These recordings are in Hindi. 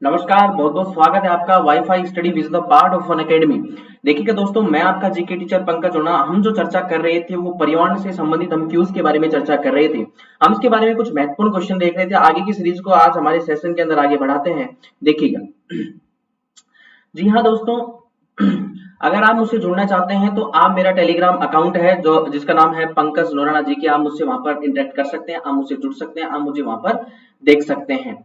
नमस्कार, बहुत बहुत स्वागत है आपका wifi study with the part of an academy. देखिएगा दोस्तों, मैं आपका जीके टीचर पंकज ओना। हम जो चर्चा कर रहे थे वो पर्यावरण से संबंधित हम क्यूज के बारे में चर्चा कर रहे थे। हम इसके बारे में कुछ महत्वपूर्ण क्वेश्चन देख रहे थे। आगे की सीरीज को आज हमारे सेशन के अंदर आगे बढ़ाते हैं। देखिएगा, जी हाँ दोस्तों, अगर आप मुझसे जुड़ना चाहते हैं तो आप मेरा टेलीग्राम अकाउंट है जो जिसका नाम है पंकज लोराना जी के, आप मुझसे वहां पर इंटरेक्ट कर सकते हैं, आप मुझसे जुड़ सकते हैं, आप मुझे वहां पर देख सकते हैं।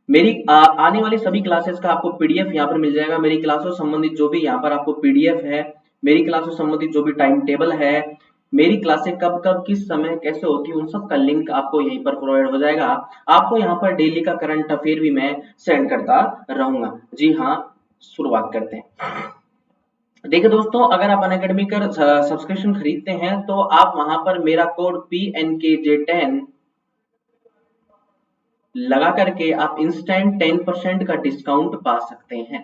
मेरी आने वाली सभी क्लासेस का आपको पीडीएफ यहाँ पर मिल जाएगा। मेरी क्लासों से संबंधित जो भी यहाँ पर आपको पीडीएफ है, मेरी क्लासों से संबंधित जो भी टाइम टेबल है, मेरी क्लासें कब कब किस समय कैसे होती है, उन सब का लिंक आपको यहीं पर प्रोवाइड हो जाएगा। आपको यहाँ पर डेली का करंट अफेयर भी मैं सेंड करता रहूंगा। जी हाँ, शुरुआत करते हैं। देखिए दोस्तों, अगर आप अनअकैडमी का सब्सक्रिप्शन खरीदते हैं तो आप वहां पर मेरा कोड PNKJ10 लगा करके आप इंस्टेंट 10% का डिस्काउंट पा सकते हैं।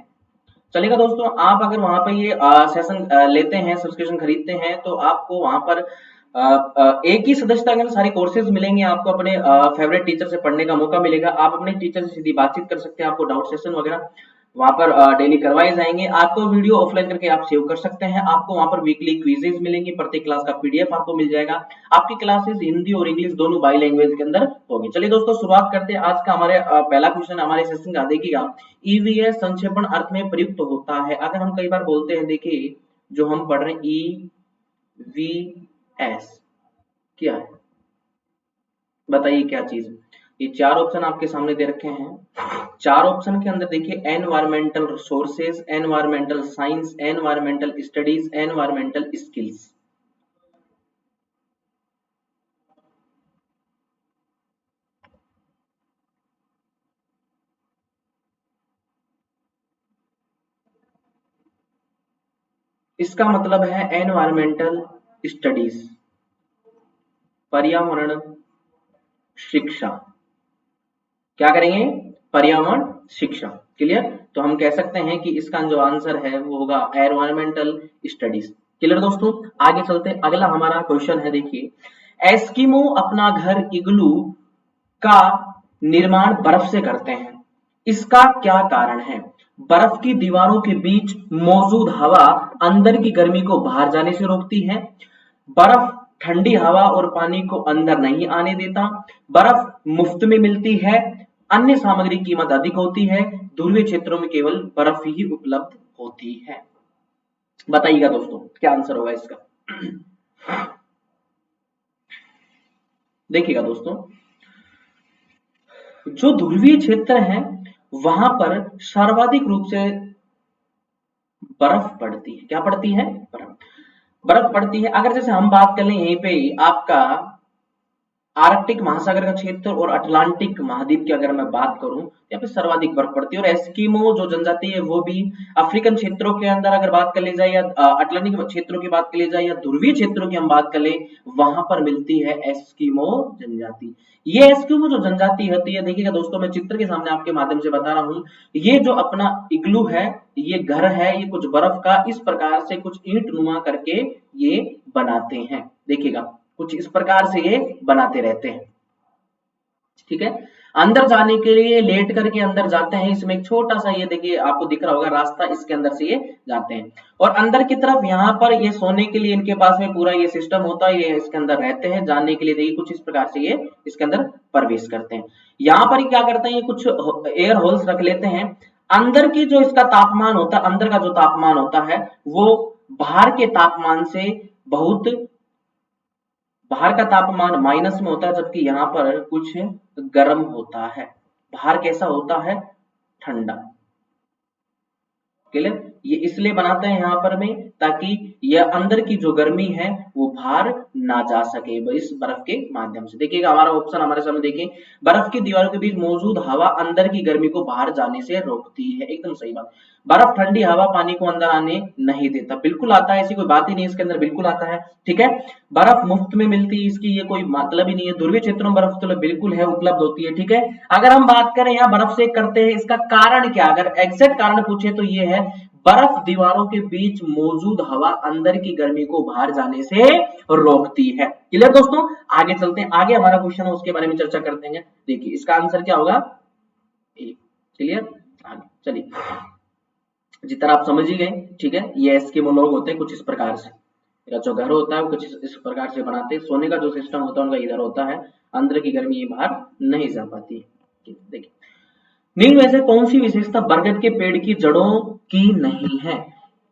चलेगा दोस्तों, आप अगर वहां पर ये सेशन लेते हैं, सब्सक्रिप्शन खरीदते हैं, तो आपको वहां पर एक ही सदस्यता के अंदर सारे कोर्सेज मिलेंगे। आपको अपने फेवरेट टीचर से पढ़ने का मौका मिलेगा। आप अपने टीचर से सीधी बातचीत कर सकते हैं। आपको डाउट सेशन वगैरह वहां पर डेली करवाए जाएंगे। आपको वीडियो ऑफलाइन करके आप सेव कर सकते हैं। आपको वहां पर वीकली क्विजेज मिलेंगे, प्रत्येक क्लास का पीडीएफ आपको मिल जाएगा। आपकी क्लासेस हिंदी और इंग्लिश दोनों बाई लैंग्वेज के अंदर होगी। चलिए दोस्तों, शुरुआत करते हैं। आज का हमारे पहला क्वेश्चन हमारे सेशन का देखिएगा, ईवीएस संक्षेपण अर्थ में प्रयुक्त होता है। अगर हम कई बार बोलते हैं, देखिए जो हम पढ़ रहे हैं ईवीएस क्या है, बताइए क्या चीज है। ये चार ऑप्शन आपके सामने दे रखे हैं। चार ऑप्शन के अंदर देखिए, environmental resources, environmental science, environmental studies, environmental skills. इसका मतलब है एनवायरमेंटल स्टडीज, पर्यावरण शिक्षा। क्या करेंगे? पर्यावरण शिक्षा। क्लियर? तो हम कह सकते हैं कि इसका जो आंसर है वो होगा एनवायरमेंटल स्टडीज। क्लियर दोस्तों? आगे चलते हैं। अगला हमारा क्वेश्चन है, देखिए, एस्किमो अपना घर इग्लू का निर्माण बर्फ से करते हैं, इसका क्या कारण है? बर्फ की दीवारों के बीच मौजूद हवा अंदर की गर्मी को बाहर जाने से रोकती है, बर्फ ठंडी हवा और पानी को अंदर नहीं आने देता, बर्फ मुफ्त में मिलती है, अन्य सामग्री की कीमत अधिक होती है, ध्रुवीय क्षेत्रों में केवल बर्फ ही उपलब्ध होती है। बताइएगा दोस्तों, क्या आंसर होगा इसका? देखिएगा दोस्तों, जो ध्रुवीय क्षेत्र है वहां पर सर्वाधिक रूप से बर्फ पड़ती है। क्या पड़ती है? बर्फ पड़ती है। अगर जैसे हम बात कर लें यहीं पे आपका आर्कटिक महासागर का क्षेत्र और अटलांटिक महाद्वीप की अगर मैं बात करूं, यहाँ पे सर्वाधिक बर्फ पड़ती है। और एस्किमो जो जनजाति है वो भी अफ्रीकन क्षेत्रों के अंदर अगर बात कर ली जाए, या अटलांटिक क्षेत्रों की बात कर ली जाए, या ध्रुवीय क्षेत्रों की हम बात कर ले, वहां पर मिलती है एस्किमो जनजाति। ये एस्किमो जो जनजाति होती है, देखिएगा दोस्तों, मैं चित्र के सामने आपके माध्यम से बता रहा हूँ। ये जो अपना इग्लू है, ये घर है, ये कुछ बर्फ का इस प्रकार से कुछ ईंट नुमा करके ये बनाते हैं। देखिएगा, कुछ इस प्रकार से ये बनाते रहते हैं। ठीक है, अंदर जाने के लिए लेट करके अंदर जाते हैं। इसमें एक छोटा सा ये देखिए आपको दिख रहा होगा रास्ता, इसके अंदर से ये जाते हैं। और अंदर की तरफ यहाँ पर ये सोने के लिए इनके पास में पूरा ये सिस्टम होता है। ये इसके अंदर रहते हैं, जाने के लिए देखिए कुछ इस प्रकार से ये इसके अंदर प्रवेश करते हैं। यहाँ पर क्या करते हैं, ये कुछ एयर होल्स रख लेते हैं। अंदर की जो इसका तापमान होता है, अंदर का जो तापमान होता है वो बाहर के तापमान से बहुत, बाहर का तापमान माइनस में होता है, जबकि यहाँ पर कुछ गर्म होता है। बाहर कैसा होता है? ठंडा। क्लियर? ये इसलिए बनाते हैं यहाँ पर में, ताकि यह अंदर की जो गर्मी है वो बाहर ना जा सके इस बर्फ के माध्यम से। देखिएगा हमारा ऑप्शन हमारे सामने, देखिए, बर्फ की दीवारों के बीच मौजूद हवा अंदर की गर्मी को बाहर जाने से रोकती है। एकदम सही बात। बर्फ ठंडी हवा पानी को अंदर आने नहीं देता। बिल्कुल आता है, ऐसी कोई बात ही नहीं, इसके अंदर बिल्कुल आता है। ठीक है, बर्फ मुफ्त में मिलती है, इसकी ये कोई मतलब ही नहीं है। ध्रुवीय क्षेत्रों में बर्फ तो बिल्कुल है, उपलब्ध होती है। ठीक है, अगर हम बात करें यहाँ बर्फ से करते हैं, इसका कारण क्या, अगर एग्जैक्ट कारण पूछे तो ये है, बर्फ दीवारों के बीच मौजूद हवा अंदर की गर्मी को बाहर जाने से रोकती है। क्लियर दोस्तों? आगे चलते हैं, आगे हमारा क्वेश्चन है उसके बारे में चर्चा करते हैं। देखिए इसका आंसर क्या होगा? क्लियर? चलिए जितना आप समझ ही गए, ठीक है। ये एस्किमो लोग होते हैं कुछ इस प्रकार से, मेरा जो घर होता है वो कुछ इस प्रकार से बनाते हैं। सोने का जो सिस्टम होता है उनका इधर होता है, अंदर की गर्मी ये बाहर नहीं जा पाती है। देखिए निम्न में से कौन सी विशेषता बरगद के पेड़ की जड़ों की नहीं है?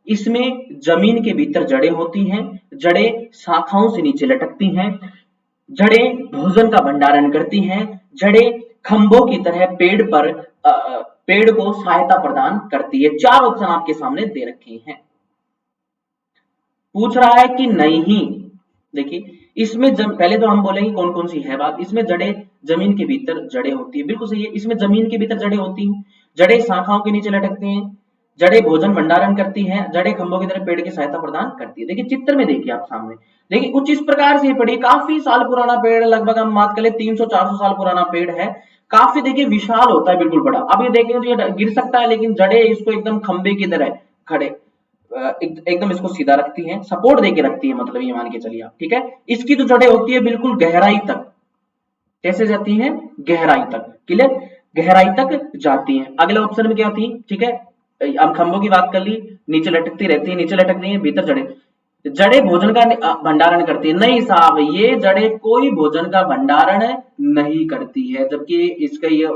इसमें जमीन के भीतर जड़ें होती हैं, जड़ें शाखाओं से नीचे लटकती हैं, जड़ें भोजन का भंडारण करती हैं, जड़ें खंभों की तरह पेड़ को सहायता प्रदान करती है। चार ऑप्शन आपके सामने दे रखे हैं। पूछ रहा है कि नहीं, देखिए इसमें पहले तो हम बोलेंगे कौन कौन सी है बात। इसमें जड़ें जमीन के भीतर जड़ें होती है, बिल्कुल सही है। इसमें जमीन के भीतर जड़ें होती हैं, जड़ें शाखाओं के नीचे लटकती हैं, जड़ें भोजन भंडारण करती हैं, जड़ें खंभों की तरह पेड़ की सहायता प्रदान करती है। देखिए चित्र में देखिए आप सामने, देखिए कुछ इस प्रकार से पड़ी, काफी साल पुराना पेड़, लगभग हम बात करें 300-400 साल पुराना पेड़ है, काफी देखिए विशाल होता है, बिल्कुल बड़ा। अब ये देखेंगे तो ये गिर सकता है, लेकिन जड़ें इसको एकदम खंबे की तरह खड़े एकदम इसको सीधा रखती हैं, सपोर्ट देके रखती है, मतलब ये मान के चलिए आप, ठीक है। इसकी तो जड़ें होती है बिल्कुल गहराई तक, कैसे जाती हैं? गहराई तक, क्लियर, गहराई तक जाती हैं। अगले ऑप्शन में क्या थी, ठीक है, हम खंभों की बात कर ली, नीचे लटकती रहती है, नीचे लटक रही है, भीतर जड़ें, जड़ें भोजन का भंडारण करती है। नहीं साहब, ये जड़ें कोई भोजन का भंडारण नहीं करती है, जबकि इसका ये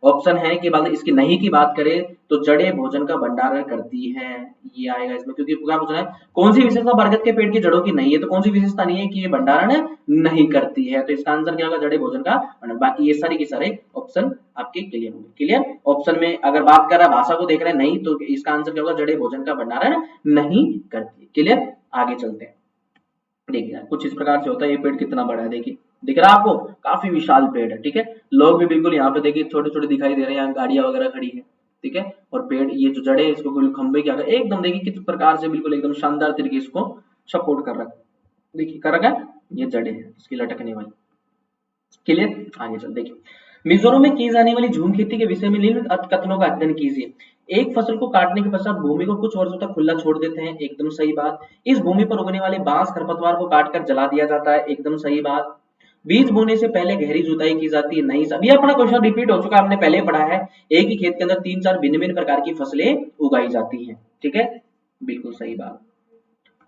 ऑप्शन है कि बाद इसकी नहीं की बात करें तो जड़ें भोजन का भंडारण करती है, ये आएगा इसमें। क्योंकि क्या पूछ रहा है, कौन सी विशेषता बरगद के पेड़ की जड़ों की नहीं है, तो कौन सी विशेषता नहीं है कि ये भंडारण नहीं करती है, तो इसका आंसर क्या होगा? जड़ें भोजन का भंडारण। बाकी ये सारे के सारे ऑप्शन आपके क्लियर होंगे। क्लियर, ऑप्शन में अगर बात कर रहा है भाषा को देख रहे हैं नहीं, तो इसका आंसर क्या होगा? जड़ें भोजन का भंडारण नहीं करती। क्लियर, आगे चलते हैं। देखिए कुछ इस प्रकार से होता है, ये पेड़ कितना बड़ा है, देखिए दिख रहा है आपको, काफी विशाल पेड़ है, ठीक है। लोग भी बिल्कुल यहाँ पे देखिए छोटे छोटे दिखाई दे रहे हैं, यहाँ गाड़ियां वगैरह खड़ी है, ठीक है। और पेड़ ये जो जड़े इसको बिल्कुल खंबे के आगे एकदम देखिए किस प्रकार से बिल्कुल एकदम शानदार तरीके इसको सपोर्ट कर रखा है, देखिए कर रखा है, ये जड़े है इसकी लटकने वाली। क्लियर, आगे चल। देखिए मिजोरम में की जाने वाली झूम खेती के विषय में निम्न कथनों का अध्ययन कीजिए। एक फसल को काटने के पश्चात भूमि को कुछ वर्षों तक खुला छोड़ देते हैं, एकदम सही बात। इस भूमि पर उगने वाले बांस खरपतवार को काटकर जला दिया जाता है, एकदम सही बात। बीज बोने से पहले गहरी जुताई की जाती है, नहीं। सब ये अपना क्वेश्चन रिपीट हो चुका है, हमने पहले पढ़ा है। एक ही खेत के अंदर 3-4 भिन्न भिन्न प्रकार की फसलें उगाई जाती हैं, ठीक है, बिल्कुल सही बात।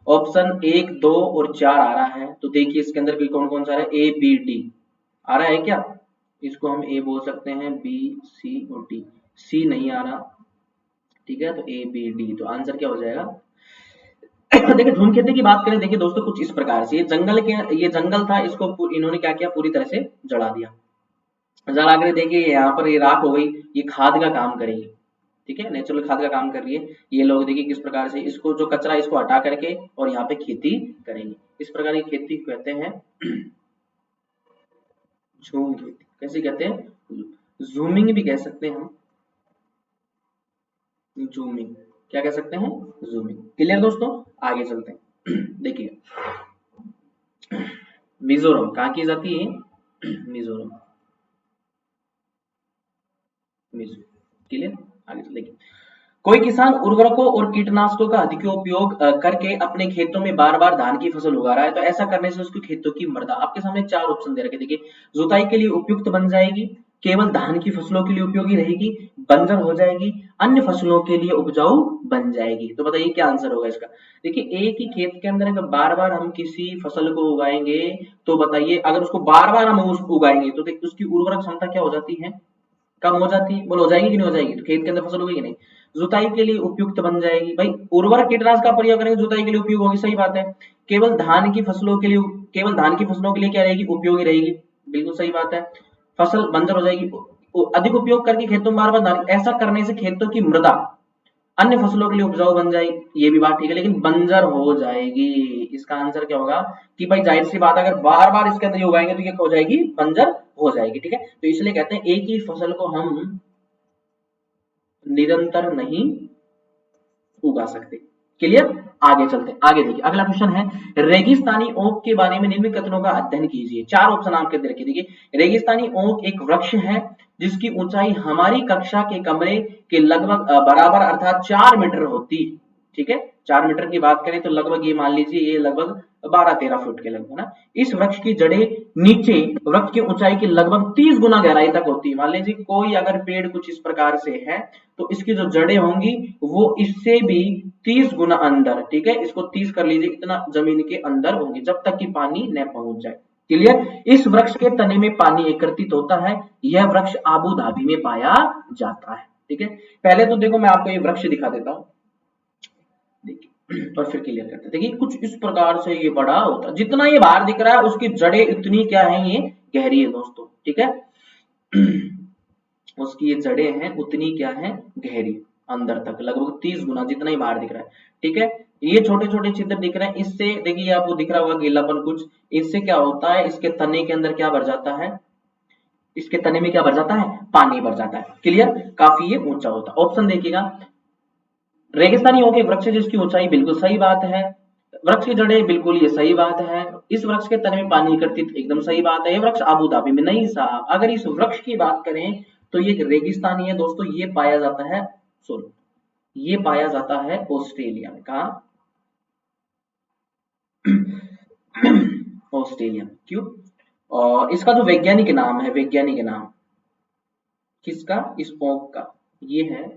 ऑप्शन 1, 2 और 4 आ रहा है, तो देखिए इसके अंदर कौन कौन सा है? ए, बी, डी आ रहा है क्या? इसको हम ए बोल सकते हैं, बी, सी और डी। सी नहीं आ रहा, ठीक है, तो ए, बी, डी, तो आंसर क्या हो जाएगा? देखिए झूम खेती की बात करें, देखिए दोस्तों कुछ इस प्रकार से, ये जंगल था, इसको इन्होंने क्या किया? पूरी तरह से जला दिया। जला कर देखिए यहाँ पर ये राख हो गई, ये खाद का काम करेगी, ठीक है, नेचुरल खाद का काम कर रही है। ये लोग देखिए किस प्रकार से इसको जो कचरा इसको हटा करके और यहाँ पे खेती करेंगे। इस प्रकार की खेती कहते हैं झूम खेती। कैसे कहते हैं? जूमिंग भी कह सकते हैं हम, जूमिंग, क्या कह सकते हैं? जूमिंग। क्लियर दोस्तों, आगे चलते हैं। देखिए मिजोरम कहाँ की जाती है? मिजोरम, क्लियर, आगे चलते। देखिए कोई किसान उर्वरकों और कीटनाशकों का अधिक उपयोग करके अपने खेतों में बार बार धान की फसल उगा रहा है, तो ऐसा करने से उसके खेतों की मृदा, आपके सामने 4 ऑप्शन दे रखे, देखिए जुताई के लिए उपयुक्त बन जाएगी, केवल धान की फसलों के लिए उपयोगी रहेगी, बंजर हो जाएगी, अन्य फसलों के लिए उपजाऊ बन जाएगी। तो बताइए क्या आंसर होगा इसका? देखिए एक ही खेत के अंदर अगर बार बार हम किसी फसल को उगाएंगे, तो बताइए अगर उसको बार बार हम उगाएंगे तो उसकी उर्वरक क्षमता क्या हो जाती है? कम हो जाती है। बोलो हो जाएगी कि नहीं हो जाएगी? तो खेत के अंदर फसल होगी नहीं, जुताई के लिए उपयुक्त बन जाएगी। भाई उर्वरक कीटनाशक का प्रयोग करेंगे, जुताई के लिए उपयोग होगी, सही बात है। केवल धान की फसलों के लिए क्या रहेगी? उपयोगी रहेगी, बिल्कुल सही बात है। फसल बंजर हो जाएगी, अधिक उपयोग करके खेतों में बार बार धान, ऐसा करने से खेतों की मृदा अन्य फसलों के लिए उपजाऊ बन जाएगी, ये भी बात ठीक है, लेकिन बंजर हो जाएगी। इसका आंसर क्या होगा? कि भाई जाहिर सी बात अगर बार बार इसके अंदर ये उगाएंगे तो ये हो जाएगी, बंजर हो जाएगी, ठीक है। तो इसलिए कहते हैं एक ही फसल को हम निरंतर नहीं उगा सकते। क्लियर, आगे चलते हैं। आगे देखिए अगला क्वेश्चन है, रेगिस्तानी ओक के बारे में निम्न कथनों का अध्ययन कीजिए। 4 ऑप्शन आपके अंदर रखे, देखिए रेगिस्तानी ओक एक वृक्ष है जिसकी ऊंचाई हमारी कक्षा के कमरे के लगभग बराबर अर्थात 4 मीटर होती, ठीक है। 4 मीटर की बात करें तो लगभग ये मान लीजिए ये लगभग 12-13 फुट के लगभग ना। इस वृक्ष की जड़ें नीचे वृक्ष की ऊंचाई की लगभग 30 गुना गहराई तक होती है। मान लीजिए कोई अगर पेड़ कुछ इस प्रकार से है तो इसकी जो जड़ें होंगी वो इससे भी 30 गुना अंदर, ठीक है, इसको 30 कर लीजिए, इतना जमीन के अंदर होंगी जब तक कि पानी न पहुंच जाए। क्लियर। इस वृक्ष के तने में पानी एकत्रित होता है। यह वृक्ष आबू धाबी में पाया जाता है, ठीक है। पहले तो देखो मैं आपको ये वृक्ष दिखा देता हूं, देखिए, और फिर क्लियर करते हैं। देखिए कुछ इस प्रकार से ये बड़ा होता है, जितना ये बाहर दिख रहा है उसकी जड़ें इतनी क्या है, ये गहरी है दोस्तों, ठीक है। उसकी ये जड़ें हैं उतनी क्या है, गहरी, अंदर तक लगभग 30 गुना, जितना ही बाहर दिख रहा है, ठीक है। ये छोटे छोटे छिद्र दिख रहे हैं, इससे देखिए आपको दिख रहा होगा गीलापन कुछ, इससे क्या होता है, इसके तने के अंदर क्या भर जाता है, इसके तने में क्या भर जाता है, पानी भर जाता है। क्लियर। काफी ये ऊंचा होता है। ऑप्शन देखिएगा, रेगिस्तानी हो के वृक्ष जिसकी ऊंचाई, बिल्कुल सही बात है। वृक्ष की जड़ें, बिल्कुल ये सही बात है। इस वृक्ष के तने में पानी एकत्रित, एकदम सही बात है। ये वृक्ष आबू धाबी में नहीं साहब। अगर इस वृक्ष की बात करें तो ये रेगिस्तानी है दोस्तों, ये पाया जाता है, सॉरी, ये पाया जाता है ऑस्ट्रेलिया में। कहा? ऑस्ट्रेलिया। क्यों? और इसका जो वैज्ञानिक नाम है, वैज्ञानिक नाम किसका, इस ओक का, ये है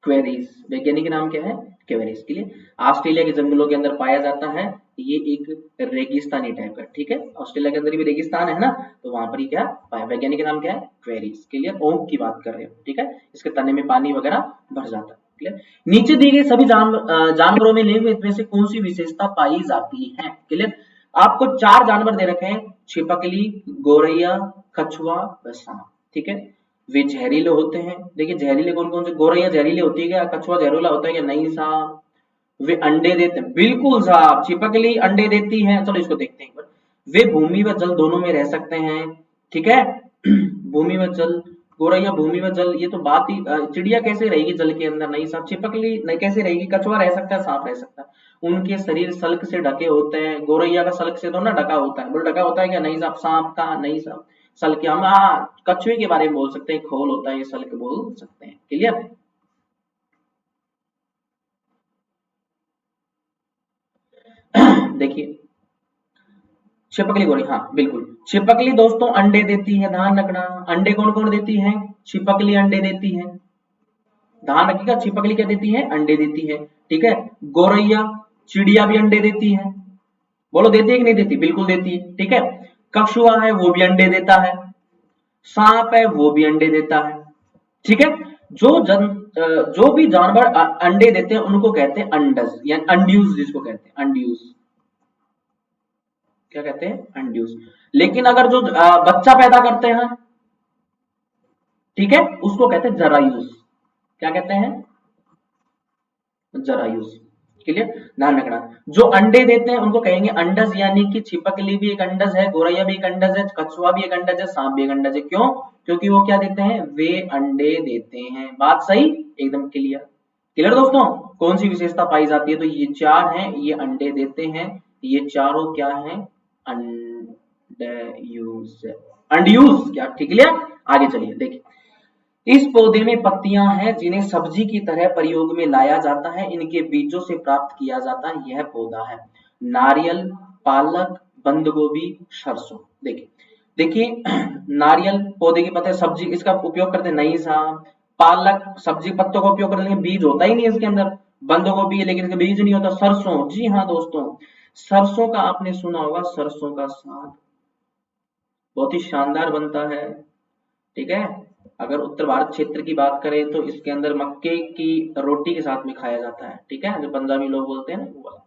क्वेरीज। वैज्ञानिक नाम क्या है, क्वेरीज। के लिए ऑस्ट्रेलिया के जंगलों के अंदर पाया जाता है। ये एक रेगिस्तानी टाइप का, ठीक है। ऑस्ट्रेलिया के अंदर भी रेगिस्तान है ना, तो वहां पर ही क्या पाया, वैज्ञानिक नाम क्या है, क्वेरीज। क्लियर। ओक की बात कर रहे हो, ठीक है। इसके तने में पानी वगैरह भर जाता है। क्लियर। नीचे दी गई सभी जानवरों में निम्नलिखित में से कौन सी विशेषता पाई जाती है। क्लियर। आपको 4 जानवर दे रखे हैं, छिपकली, गौरैया, कछुआ व सांप, ठीक है। वे जहरीले होते हैं। देखिए जहरीले कौन कौन से, गौरैया जहरीले होती है क्या, कछुआ जहरीला होता है क्या, नहीं साहब। वे अंडे देते हैं, बिल्कुल साहब। छिपकली अंडे देती है, चलो इसको देखते हैं। वे भूमि व जल दोनों में रह सकते हैं, ठीक है। भूमि व जल, गौरैया भूमि व जल, ये तो बात ही, चिड़िया कैसे रहेगी जल के अंदर, नहीं साहब। छिपकली नहीं कैसे रहेगी, कछुआ रह सकता है, सांप रह सकता है। उनके शरीर सल्क से ढके होते हैं। गौरैया का सल्क से तो ना ढका होता है, बोल ढका होता है क्या, नहीं साहब। सांप का नहीं साहब, सल्क, हम कछुए के बारे में बोल सकते हैं, खोल होता है, ये सल्क बोल सकते हैं। क्लियर। देखिए छिपकली गोरी, हाँ बिल्कुल। छिपकली दोस्तों अंडे देती है, ध्यान रखना। अंडे कौन कौन देती है, छिपकली अंडे देती है, ध्यान रखिएगा। छिपकली क्या देती है, अंडे देती है, ठीक है। गौरैया चिड़िया भी अंडे देती है, बोलो देती है कि नहीं देती, बिल्कुल देती है, ठीक है। कछुआ है वो भी अंडे देता है, सांप है वो भी अंडे देता है, ठीक है। जो भी जानवर अंडे देते हैं उनको कहते हैं अंडज, या अंड्यूज, जिसको कहते हैं अंड्यूज, क्या कहते हैं, अंड्यूज। लेकिन अगर जो बच्चा पैदा करते हैं, ठीक है, उसको कहते हैं जरायुज। क्या कहते हैं, जरायुज। क्लियर। ध्यान रखना। जो अंडे देते हैं उनको कहेंगे अंडज, यानी कि छिपकली भी एक अंडज है, गौरैया भी एक अंडज है, कछुआ भी एक अंडज है, सांप भी एक अंडज है। क्यों? क्योंकि वो क्या देते हैं, वे अंडे देते हैं। बात सही, एकदम क्लियर। क्लियर दोस्तों। कौन सी विशेषता पाई जाती है, तो ये 4 हैं, ये अंडे देते हैं, ये चारों क्या है, अंडयूज, अंडयूज क्या, ठीक है। आगे चलिए देखिए, इस पौधे में पत्तियां हैं जिन्हें सब्जी की तरह प्रयोग में लाया जाता है, इनके बीजों से प्राप्त किया जाता है। यह पौधा है नारियल, पालक, बंद गोभी, सरसों। देखिए देखिए नारियल पौधे के पत्ते, सब्जी इसका उपयोग करते नहीं साहब। पालक सब्जी पत्तों का उपयोग करते हैं, बीज होता ही नहीं इसके अंदर। बंद गोभी है लेकिन इसका बीज नहीं होता। सरसों, जी हाँ दोस्तों, सरसों का आपने सुना होगा, सरसों का साग बहुत ही शानदार बनता है, ठीक है। अगर उत्तर भारत क्षेत्र की बात करें तो इसके अंदर मक्के की रोटी के साथ में खाया जाता है, ठीक है, जो पंजाबी लोग बोलते हैं ना वो वाला।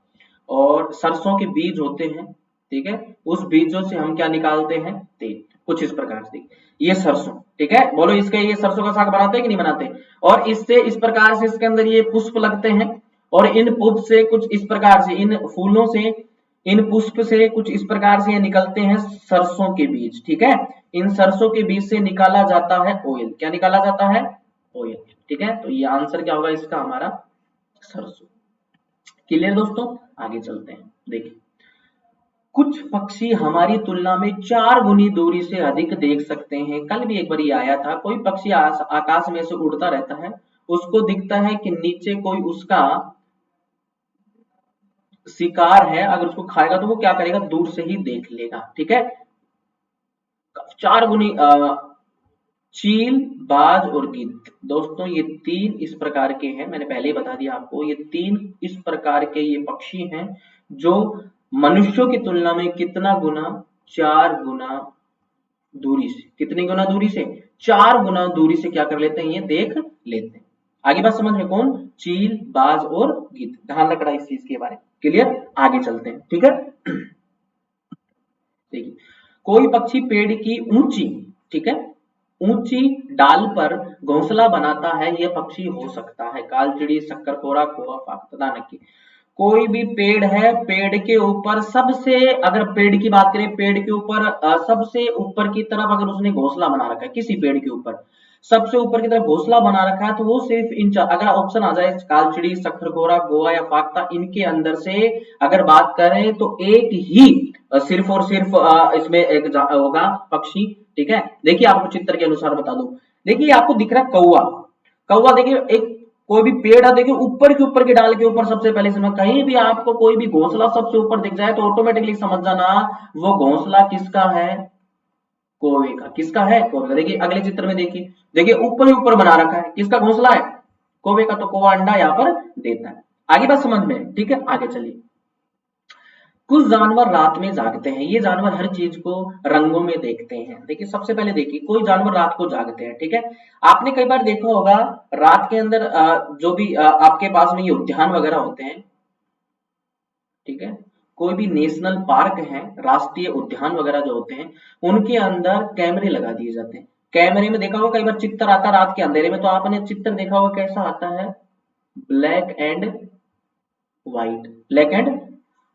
और सरसों के बीज होते हैं, ठीक है, उस बीजों से हम क्या निकालते हैं, तेल, कुछ इस प्रकार से। ये सरसों, ठीक है, बोलो इसके, ये सरसों का साग बनाते हैं कि नहीं बनाते। और इससे इस प्रकार से इसके अंदर ये पुष्प लगते हैं, और इन पुष्प से कुछ इस प्रकार से, इन फूलों से, इन पुष्प से कुछ इस प्रकार से निकलते हैं सरसों के बीज, ठीक है। इन सरसों के बीज से निकाला जाता है ऑयल। क्या निकाला जाता है, ऑयल, ठीक है। तो ये आंसर क्या होगा इसका, हमारा सरसों। क्लियर दोस्तों। आगे चलते हैं। देखिए कुछ पक्षी हमारी तुलना में 4 गुनी दूरी से अधिक देख सकते हैं। कल भी एक बार ये आया था, कोई पक्षी आकाश में से उड़ता रहता है उसको दिखता है कि नीचे कोई उसका शिकार है, अगर उसको खाएगा तो वो क्या करेगा, दूर से ही देख लेगा। ठीक है, 4 गुनी चील, बाज और गिद्ध। दोस्तों ये 3 इस प्रकार के हैं, मैंने पहले ही बता दिया आपको, ये 3 इस प्रकार के ये पक्षी हैं जो मनुष्यों की तुलना में कितना गुना, 4 गुना दूरी से, कितनी गुना दूरी से, 4 गुना दूरी से क्या कर लेते हैं, ये देख लेते हैं। आगे बात समझ में, कौन, चील, बाज और गिद्ध। ध्यान रखना इस चीज के बारे में। क्लियर, आगे चलते हैं। ठीक है, देखिए कोई पक्षी पेड़ की ऊंची, ठीक है, ऊंची डाल पर घोंसला बनाता है, यह पक्षी हो सकता है कालचिड़ी, शक्करखोरा, कौवा, फाख्ता, नक्की। कोई भी पेड़ है, पेड़ के ऊपर सबसे, अगर पेड़ की बात करें, पेड़ के ऊपर सबसे ऊपर की तरफ अगर उसने घोंसला बना रखा है, किसी पेड़ के ऊपर सबसे ऊपर की तरफ घोंसला बना रखा है, तो वो सिर्फ इन अगर ऑप्शन आ जाए कालचिड़ी, शक्करखोरा, गोवा या फाख्ता, इनके अंदर से अगर बात करें तो एक ही सिर्फ और सिर्फ इसमें एक होगा पक्षी। ठीक है, देखिए आपको चित्र के अनुसार बता दूं, देखिए आपको दिख रहा है कौवा। कौवा देखिए, एक कोई भी पेड़ है, देखिए ऊपर के ऊपर के डाल के ऊपर सबसे पहले समझ, कहीं भी आपको कोई भी घोंसला सबसे ऊपर दिख जाए तो ऑटोमेटिकली समझ जाना वो घोंसला किसका है, कौवे का। किसका है, कौवे का। देखिए अगले चित्र में देखिए, देखिए ऊपर ही ऊपर बना रखा है, किसका घोंसला है, कौवे का। तो कौवा अंडा यहाँ पर देता है। आगे बात समझ में, ठीक है, आगे चलिए। कुछ जानवर रात में जागते हैं, ये जानवर हर चीज को रंगों में देखते हैं। देखिए सबसे पहले देखिए, कोई जानवर रात को जागते हैं। ठीक है, आपने कई बार देखा होगा रात के अंदर जो भी आपके पास में ये उद्यान वगैरह होते हैं, ठीक है, कोई भी नेशनल पार्क है, राष्ट्रीय उद्यान वगैरह जो होते हैं, उनके अंदर कैमरे लगा दिए जाते हैं। कैमरे में देखा होगा कई बार चित्र आता है रात के अंधेरे में, तो आपने चित्र देखा होगा कैसा आता है, black and white, black and,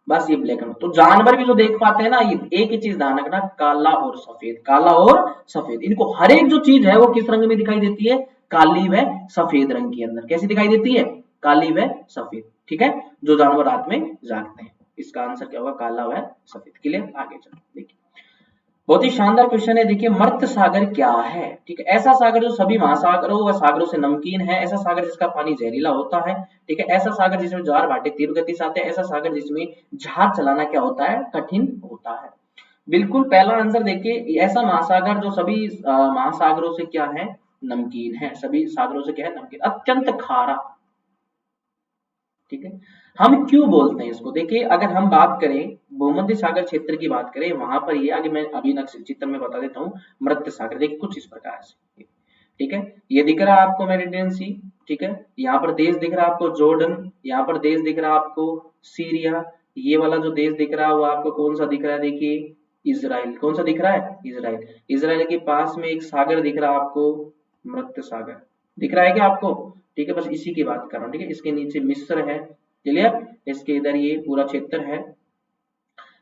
बस ये ब्लैक एंड। तो जानवर भी जो देख पाते हैं ना, ये एक ही चीज ध्यान रखना, काला और सफेद, काला और सफेद। इनको हर एक जो चीज है वो किस रंग में दिखाई देती है, काली व सफेद रंग के अंदर। कैसी दिखाई देती है, काली व सफेद। ठीक है, जो जानवर रात में जागते हैं, इसका आंसर क्या होगा, काला व सफेद। क्लियर, आगे चलो देखिए, बहुत ही शानदार क्वेश्चन है। देखिए मर्त सागर क्या है, ठीक है, ऐसा सागर जो सभी महासागरों व सागरों से नमकीन है, ऐसा सागर जिसका पानी जहरीला होता है, ठीक है, ऐसा सागर जिसमें ज्वार भाटे तीव्र गति से आते हैं, ऐसा सागर जिसमें जहाज चलाना क्या होता है, कठिन होता है। बिल्कुल पहला आंसर देखिए, ऐसा महासागर जो सभी महासागरों से क्या है, नमकीन है, सभी सागरों से क्या है, नमकीन, अत्यंत खारा। ठीक है, हम क्यों बोलते हैं इसको, देखिए अगर हम बात करें भूमध्य सागर क्षेत्र की बात करें, वहां पर ये आगे मैं अभी चित्र में बता देता हूँ। मृत सागर देखिए कुछ इस प्रकार से, ठीक है, ये दिख रहा है आपको मेडिटेरियन सी, ठीक है, यहाँ पर देश दिख रहा है आपको जॉर्डन, यहाँ पर देश दिख रहा है आपको सीरिया, ये वाला जो देश दिख रहा है वो आपको कौन सा दिख रहा है, देखिए इजराइल। कौन सा दिख रहा है, इजराइल। इजराइल के पास में एक सागर दिख रहा है आपको, मृत सागर दिख रहा है क्या आपको, ठीक है, बस इसी की बात कर रहा हूँ। ठीक है, इसके नीचे मिस्र है, क्लियर, इसके इधर ये पूरा क्षेत्र है।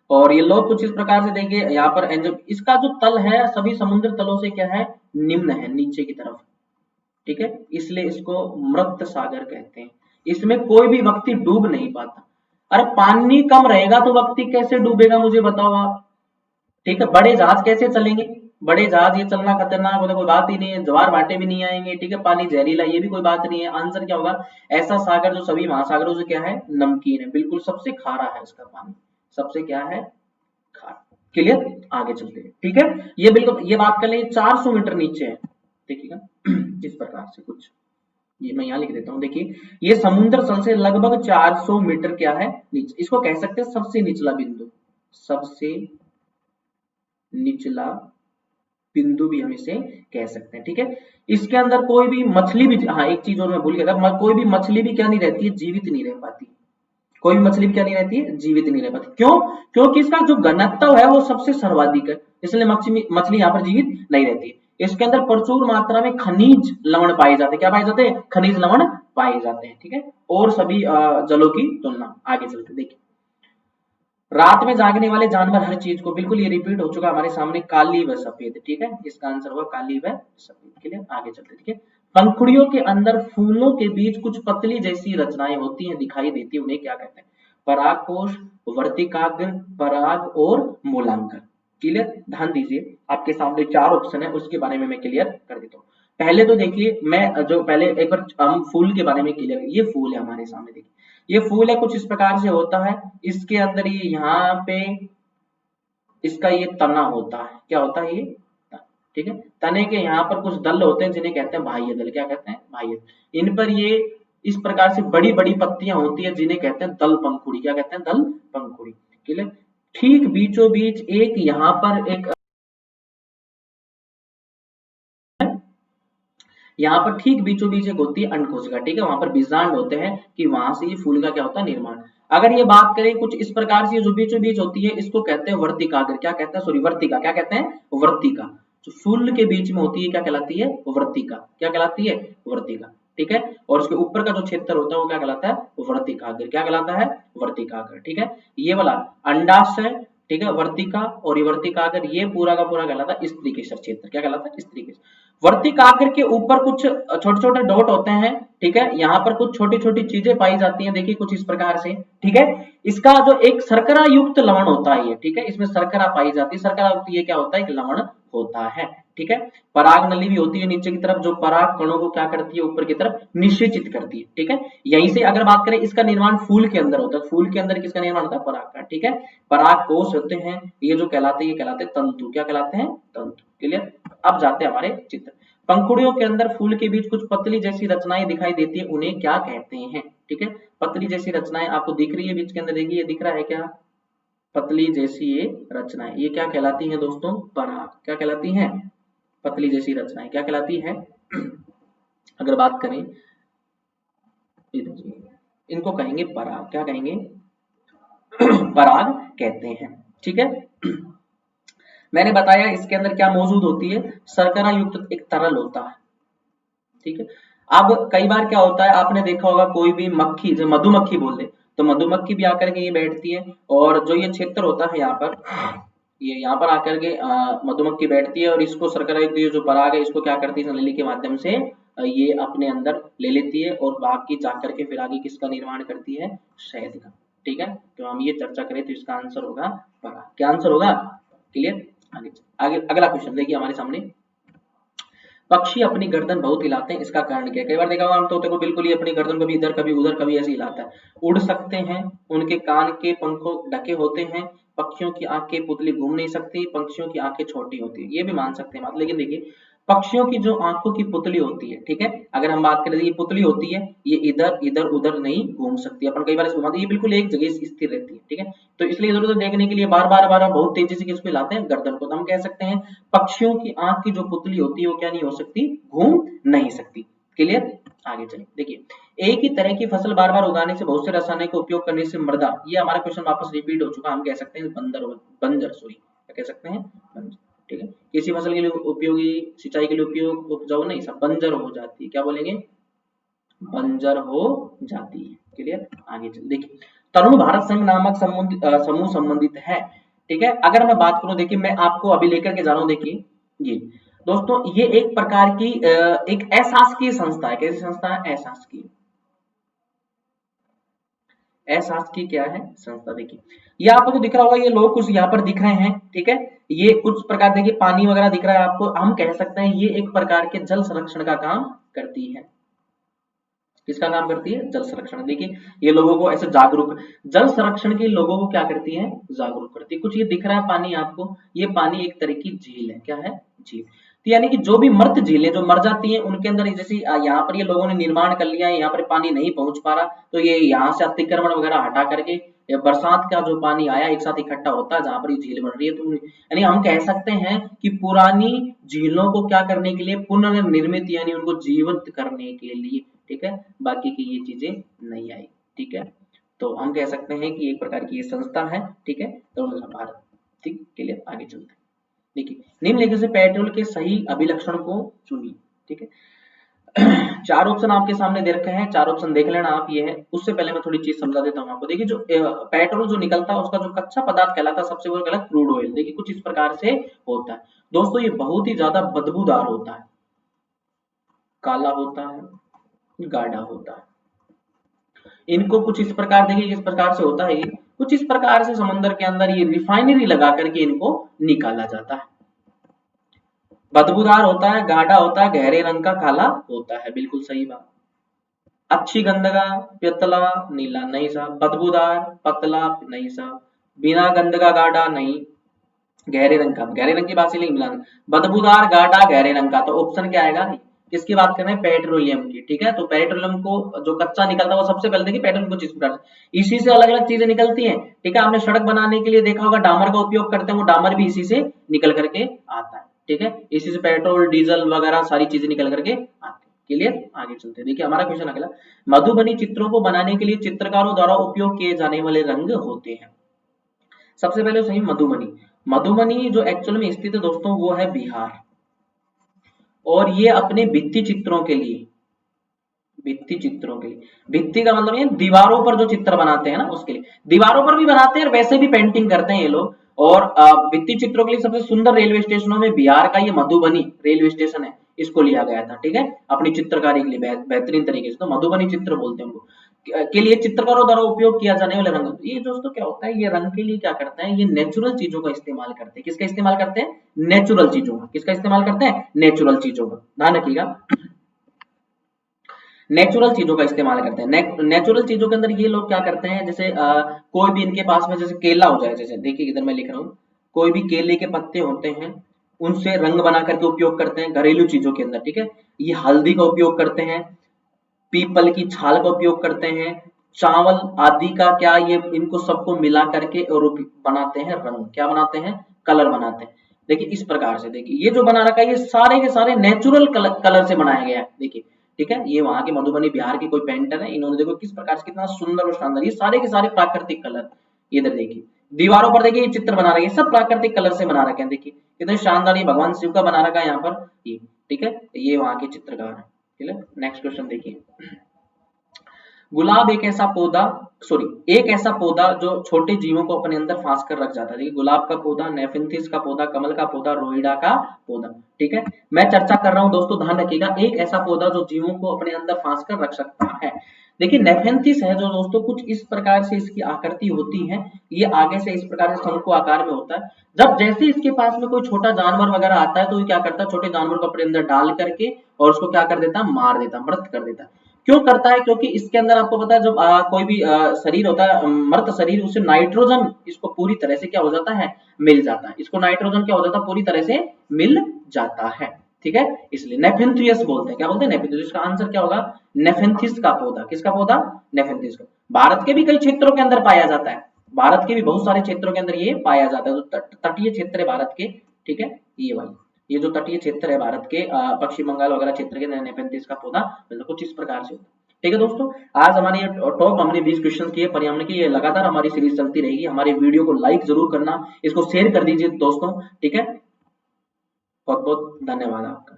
और ये लोग कुछ इस प्रकार से देखिए, यहाँ पर इसका जो तल है सभी समुद्र तलों से क्या है, निम्न है, नीचे की तरफ। ठीक है, इसलिए इसको मृत सागर कहते हैं। इसमें कोई भी व्यक्ति डूब नहीं पाता। अरे पानी कम रहेगा तो व्यक्ति कैसे डूबेगा, मुझे बताओ आप। ठीक है, बड़े जहाज कैसे चलेंगे, बड़े जहाज ये चलना खतरनाक होता, कोई बात ही नहीं है, ज्वार भाटे भी नहीं आएंगे। ठीक है, पानी जहरीला, ये भी कोई बात नहीं है। आंसर क्या होगा, ऐसा सागर जो सभी महासागरों से क्या है, नमकीन है, बिल्कुल सबसे खारा है इसका पानी, सबसे क्या है, खारा। क्लियर, आगे चलते हैं। ठीक है, ये बिल्कुल ये बात कर लें 400 मीटर नीचे है, देखिएगा इस प्रकार से कुछ, ये मैं यहाँ लिख देता हूँ। देखिए ये समुद्र तल से लगभग 400 मीटर क्या है, नीचे, इसको कह सकते हैं सबसे निचला बिंदु, सबसे निचला बिंदु भी हम इसे कह सकते हैं। ठीक है, इसके अंदर कोई भी मछली भी, हाँ एक चीज और मैं भूल गया था, कोई भी मछली भी क्या नहीं रहती है, जीवित नहीं रह पाती। कोई भी मछली भी क्या नहीं रहती है, जीवित नहीं रह पाती। क्यों, क्योंकि इसका जो घनत्व है वो सबसे सर्वाधिक है, इसलिए मछली यहाँ पर जीवित नहीं रहती है। इसके अंदर प्रचुर मात्रा में खनिज लवण पाए जाते हैं, क्या पाए जाते हैं, खनिज लवण पाए जाते हैं। ठीक है, और सभी जलों की तुलना। आगे चलते देखिए, रात में जागने वाले जानवर हर चीज को, बिल्कुल ये रिपीट हो चुका हमारे सामने, काली व सफेद। ठीक है, इसका आंसर होगा काली व सफेद। क्लियर, आगे चलते। ठीक है, पंखुड़ियों के अंदर फूलों के बीच कुछ पतली जैसी रचनाएं होती हैं, दिखाई देती है, उन्हें क्या कहते हैं, परागकोश, वर्तिकाग्र, पराग और मूलांकर। क्लियर, ध्यान दीजिए आपके सामने 4 ऑप्शन है, उसके बारे में मैं क्लियर कर देता हूँ। पहले तो देखिए, मैं जो पहले एक बार हम फूल के बारे में क्लियर, ये फूल है हमारे सामने, देखिए ये फूल है, कुछ इस प्रकार से होता है। इसके अंदर ये यहाँ पे इसका ये तना होता है, क्या होता है ये ठीक है। तने के यहाँ पर कुछ दल होते हैं जिन्हें कहते हैं बाह्य दल, क्या कहते हैं बाह्य दल। इन पर ये इस प्रकार से बड़ी बड़ी पत्तियां होती है जिन्हें कहते हैं दल पंखुड़ी, क्या कहते हैं दल पंखुड़ी, क्लियर। ठीक बीचों बीच एक यहाँ पर एक, यहाँ पर ठीक बीचों बीच एक होती है अंडकोशिका, ठीक है, वहां पर बीजांड होते हैं कि वहां से ये फूल का क्या होता है निर्माण। अगर ये बात करें कुछ इस प्रकार से जो बीचों बीच होती है, इसको कहते हैं वर्तिकाग्र, क्या कहते हैं सॉरी वर्तिका, क्या कहते हैं वर्तिका। जो फूल के बीच में होती है क्या कहलाती है वर्तिका, क्या कहलाती है वर्तिका, ठीक है। और उसके ऊपर का जो क्षेत्र होता है वो क्या कहलाता है वर्तिकाग्र, क्या कहलाता है वर्तिकाग्र, ठीक है। ये वाला अंडाशय, ठीक है, वर्तिका और ये वर्तिकाग्र, ये पूरा का पूरा कहलाता है स्त्री केसर क्षेत्र, क्या कहलाता है स्त्री केसर। वर्तिकाग्र के ऊपर कुछ छोटे छोटे डॉट होते हैं, ठीक है, यहाँ पर कुछ छोटी छोटी चीजें पाई जाती हैं, देखिए कुछ इस प्रकार से, ठीक है। इसका जो एक शर्करा युक्त लवण होता है ये, ठीक है, इसमें शर्करा पाई जाती है, शर्करा युक्त ये क्या होता है एक लवण होता है, ठीक है। पराग नली भी होती है नीचे की तरफ, जो पराग कणों को क्या करती है ऊपर की तरफ निषेचित करती है, ठीक है। यहीं से अगर बात करें इसका निर्माण फूल के अंदर होता है, फूल के अंदर किसका निर्माण होता है पराग का, ठीक है। पराग कोष होते हैं, ये जो कहलाते हैं ये कहलाते हैं तंतु, क्या कहलाते हैं तंतु, क्लियर। अब जाते हैं हमारे चित्र। पंखुड़ियों के अंदर फूल के बीच कुछ पतली जैसी रचनाएं दिखाई देती है, उन्हें क्या कहते हैं, ठीक है। पतली जैसी रचनाएं आपको दिख रही है बीच के अंदर, देखिए ये दिख रहा है क्या, पतली जैसी ये रचनाएं, ये क्या कहलाती हैं दोस्तों पराग, क्या कहलाती हैं पतली जैसी रचनाएं क्या कहलाती है। अगर बात करें इनको कहेंगे पराग, क्या कहेंगे पराग कहते हैं, ठीक है। मैंने बताया इसके अंदर क्या मौजूद होती है, शर्करा युक्त एक तरल होता है, ठीक है। अब कई बार क्या होता है आपने देखा होगा कोई भी मक्खी, जो मधुमक्खी बोल दे, तो मधुमक्खी भी आकर के ये बैठती है, और जो ये क्षेत्र होता है यहाँ पर, ये यहाँ पर आकर के मधुमक्खी बैठती है और इसको शर्करा युक्त ये जो पराग है इसको क्या करती है नली के माध्यम से ये अपने अंदर ले लेती है, और बाकी जाकर के फिर आगे किसका निर्माण करती है शहद का, ठीक है। तो हम ये चर्चा करें तो इसका आंसर होगा पराग, क्या आंसर होगा क्लियर। आगे आगे अगला क्वेश्चन देखिए हमारे सामने, पक्षी अपनी गर्दन बहुत हिलाते हैं, इसका कारण क्या है। कई बार देखा होगा हम तोते को बिल्कुल ही अपनी गर्दन कभी इधर कभी उधर कभी ऐसे हिलाता है। उड़ सकते हैं, उनके कान के पंखों ढके होते हैं, पक्षियों की आंखें पुतली घूम नहीं सकती, पक्षियों की आंखें छोटी होती है, ये भी मान सकते हैं बात। लेकिन देखिए पक्षियों की जो आंखों की पुतली होती है, ठीक है, अगर हम बात करें ये पुतली होती है, ये इधर इधर उधर नहीं घूम सकती, अपन कई बार इसको घुमाते, ये बिल्कुल एक जगह स्थिर रहती है, ठीक है। तो इसलिए इधर उधर देखने के लिए बार बार बहुत तेजी से किसको हिलाते हैं गर्दन को, तो हम कह सकते हैं पक्षियों की आंख की जो पुतली होती है वो क्या नहीं हो सकती घूम नहीं सकती, क्लियर। आगे चलिए देखिए, एक ही तरह की फसल बार बार उगाने से बहुत से रसायनों का उपयोग करने से मृदा, ये हमारा क्वेश्चन वापस रिपीट हो चुका, हम कह सकते हैं बंजर सॉरी क्या कह सकते हैं बंजर, ठीक है। किसी फसल के लिए उपयोगी, सिंचाई के लिए उपयोग उपजाऊ नहीं, सब बंजर हो जाती है, क्या बोलेंगे बंजर हो जाती है, क्लियर। आगे चलिए देखिए, तरुण भारत संघ नामक समूह संबंधित है, ठीक है। अगर मैं बात करूं देखिए, मैं आपको अभी लेकर के जा रहा हूं, देखिए ये दोस्तों ये एक प्रकार की एक अशासकीय संस्था है, कैसी संस्था है अशासकीय, अशासकीय क्या है संस्था। देखिए ये आपको दिख रहा होगा, ये लोग कुछ यहाँ पर दिख रहे हैं, ठीक है, ये कुछ प्रकार देखिए पानी वगैरह दिख रहा है आपको, हम कह सकते हैं ये एक प्रकार के जल संरक्षण का काम करती है, किसका काम करती है जल संरक्षण। देखिए ये लोगों को ऐसे जागरूक, जल संरक्षण के लोगों को क्या करती है जागरूक करती है। कुछ ये दिख रहा है पानी आपको, ये पानी एक तरह की झील है, क्या है झील, तो यानी कि जो भी मृत झीलें जो मर जाती हैं उनके अंदर जैसे यहाँ पर ये लोगों ने निर्माण कर लिया है, यहाँ पर पानी नहीं पहुंच पा रहा, तो ये यहाँ से अतिक्रमण वगैरह हटा करके बरसात का जो पानी आया एक साथ इकट्ठा होता है जहां पर ये झील बन रही है, तो यानी हम कह सकते हैं कि पुरानी झीलों को क्या करने के लिए पुनर्निर्मित यानी उनको जीवंत करने के लिए, ठीक है, बाकी की ये चीजें नहीं आई, ठीक है। तो हम कह सकते हैं कि एक प्रकार की ये संस्था है, ठीक है, तो भारत, ठीक क्लियर। आगे चलते हैं देखिए, निम्नलिखित से पेट्रोल के सही अभिलक्षण को चुनिए, ठीक है। चार ऑप्शन आपके सामने दे रखे हैं, चार ऑप्शन देख लेना आप, ये है। उससे पहले मैं थोड़ी चीज समझा देता हूँ आपको। देखिए जो पेट्रोल जो निकलता है उसका जो कच्चा पदार्थ कहलाता है सबसे बड़ा कहलाता क्रूड ऑयल। देखिए कुछ इस प्रकार से होता है दोस्तों, ये बहुत ही ज्यादा बदबूदार होता है, काला होता है, गाढ़ा होता है। इनको कुछ इस प्रकार देखिए किस प्रकार से होता है, कुछ इस प्रकार से समुद्र के अंदर ये रिफाइनरी लगा करके इनको निकाला जाता है। बदबूदार होता है, गाढ़ा होता है, गहरे रंग का, काला होता है। बिल्कुल सही बात। अच्छी गंध का, पतला नीला नहीं साहब। बदबूदार पतला नहीं साहब। बिना गंध का गाढ़ा नहीं। गहरे रंग का, गहरे रंग की बात से मिला। बदबूदार गाढ़ा गहरे रंग का, तो ऑप्शन क्या आएगा? किसकी बात कर रहे हैं? पेट्रोलियम की। ठीक है, तो पेट्रोलियम को जो कच्चा निकलता है वो सबसे पहले देखिए पेट्रोलियम को किस प्रकार से, इसी से अलग अलग चीजें निकलती हैं। ठीक है, आपने सड़क बनाने के लिए देखा होगा डामर का उपयोग करते हैं, वो डामर भी इसी से निकल करके आता है। ठीक है, इसी से पेट्रोल डीजल वगैरह सारी चीजें निकल करके आती है। क्लियर? आगे चलते हैं। देखिए हमारा क्वेश्चन अगला, मधुबनी चित्रों को बनाने के लिए चित्रकारों द्वारा उपयोग किए जाने वाले रंग होते हैं। सबसे पहले सही मधुबनी। मधुबनी जो एक्चुअल में स्थित है दोस्तों वो है बिहार, और ये अपने भित्ति चित्रों के लिए, भित्ति चित्रों के लिए, भित्ति का मतलब ये दीवारों पर जो चित्र बनाते हैं ना उसके लिए, दीवारों पर भी बनाते हैं और वैसे भी पेंटिंग करते हैं ये लोग। और भित्ति चित्रों के लिए सबसे सुंदर रेलवे स्टेशनों में बिहार का ये मधुबनी रेलवे स्टेशन है, इसको लिया गया था। ठीक है, अपनी चित्रकारी के लिए बेहतरीन तरीके से, तो मधुबनी चित्र बोलते हैं उनको। के लिए चित्रकारों द्वारा उपयोग किया जाने वाले रंग, ये दोस्तों क्या होता है, ये रंग के लिए क्या करते हैं, ये नेचुरल चीजों का इस्तेमाल करते हैं। किसका इस्तेमाल करते हैं? नेचुरल चीजों का। किसका इस्तेमाल करते हैं? नेचुरल चीजों का, ध्यान रखिएगा। नेचुरल चीजों का इस्तेमाल करते हैं। नेचुरल चीजों के अंदर ये लोग क्या करते हैं, जैसे कोई भी इनके पास में जैसे केला हो जाए, जैसे देखिए इधर मैं लिख रहा हूँ, कोई भी केले के पत्ते होते हैं उनसे रंग बना करके उपयोग करते हैं घरेलू चीजों के अंदर। ठीक है, ये हल्दी का उपयोग करते हैं, पीपल की छाल का उपयोग करते हैं, चावल आदि का, क्या ये इनको सबको मिला करके और बनाते हैं रंग, क्या बनाते हैं? कलर बनाते हैं। देखिए इस प्रकार से, देखिए ये जो बना रखा है ये सारे के सारे नेचुरल कलर से बनाया गया है। देखिए ठीक है, ये वहां के मधुबनी बिहार के कोई पेंटर है, इन्होंने देखो किस प्रकार से कितना सुंदर और शानदार, ये सारे के सारे प्राकृतिक कलर, इधर देखिए दीवारों पर देखिए ये चित्र बना रखे हैं, सब प्राकृतिक कलर से बना रखे हैं। देखिए कितने शानदार, ये भगवान शिव का बना रखा है यहाँ पर ये। ठीक है, ये वहां के चित्रकार है। ठीक है, नेक्स्ट क्वेश्चन देखिए, गुलाब एक ऐसा पौधा, सॉरी, एक ऐसा पौधा जो छोटे जीवों को अपने अंदर फांस कर रख जाता है। देखिए गुलाब का पौधा, नेफिंथिस का पौधा, कमल का पौधा, रोहिड़ा का पौधा। ठीक है, मैं चर्चा कर रहा हूं दोस्तों, ध्यान रखिएगा, एक ऐसा पौधा जो जीवों को अपने अंदर फांस कर रख सकता है। देखिए नेफेंथिस है जो दोस्तों, कुछ इस प्रकार से इसकी आकृति होती है, ये आगे से इस प्रकार से शंकु आकार में होता है। जब जैसे इसके पास में कोई छोटा जानवर वगैरह आता है तो ये क्या करता है, छोटे जानवर को अपने अंदर डाल करके और उसको क्या कर देता है, मार देता, मृत कर देता है। क्यों करता है? क्योंकि इसके अंदर आपको पता है जब कोई भी शरीर होता है, मृत शरीर, उससे नाइट्रोजन इसको पूरी तरह से क्या हो जाता है, मिल जाता है। इसको नाइट्रोजन क्या हो जाता है, पूरी तरह से मिल जाता है। ठीक है, इसलिए नेफेंथियस बोलते हैं। क्या बोलते हैं? नेफेंथियस। इसका आंसर क्या होगा? नेफेंथिस का पौधा। किसका पौधा? नेफेंथिस का। भारत के भी कई क्षेत्रों के अंदर पाया जाता है, भारत के भी बहुत सारे क्षेत्रों के अंदर ये पाया जाता है, तो तटीय क्षेत्र है भारत के। ठीक है, ये वाली, ये जो तटीय क्षेत्र है भारत के, पश्चिम बंगाल वगैरह क्षेत्र के, नेफेंथिस का पौधा मतलब कुछ इस प्रकार से होता है। ठीक है दोस्तों, आज हमारी टॉप हमने 20 क्वेश्चन किए पर्यावरण की, ये लगातार हमारी सीरीज चलती रहेगी। हमारे वीडियो को लाइक जरूर करना, इसको शेयर कर दीजिए दोस्तों। ठीक है, बहुत बहुत धन्यवाद आपका।